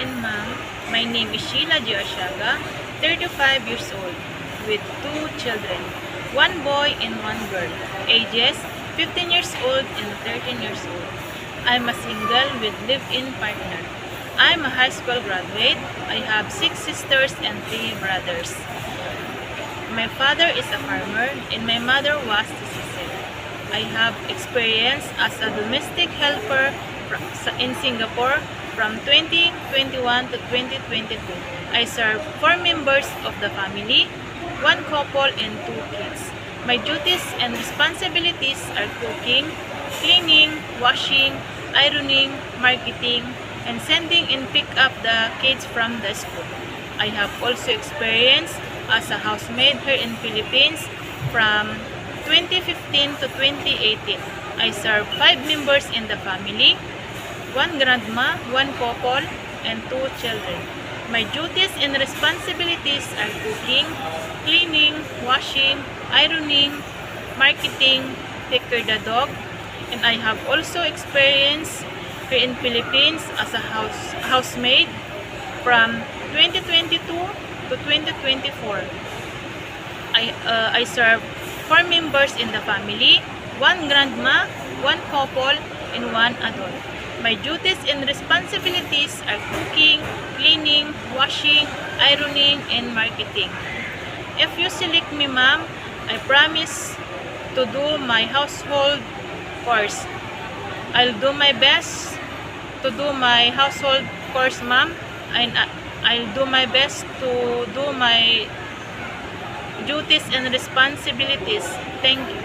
and ma'am. My name is Sheila Gioshaga, 35 years old, with 2 children, 1 boy and 1 girl, ages 15 years old and 13 years old. I'm a single with live-in partner. I'm a high school graduate. I have 6 sisters and 3 brothers. My father is a farmer and my mother was deceased. I have experience as a domestic helper in Singapore from 2021 to 2022. I serve 4 members of the family, 1 couple and 2 kids. My duties and responsibilities are cooking, cleaning, washing, ironing, marketing, and sending and pick up the kids from the school. I have also experience as a housemaid here in Philippines from 2015 to 2018. I serve 5 members in the family, 1 grandma, 1 couple, and 2 children. My duties and responsibilities are cooking, cleaning, washing, ironing, marketing, take care of the dog, and I have also experience here in Philippines as a housemaid from 2022 to 2024. I serve 4 members in the family, 1 grandma, 1 couple, and 1 adult. My duties and responsibilities are cooking, cleaning, washing, ironing, and marketing. If you select me, ma'am, I promise to do my household chores. I'll do my best to do my household chores, ma'am, and I'll do my best to do my duties and responsibilities. Thank you.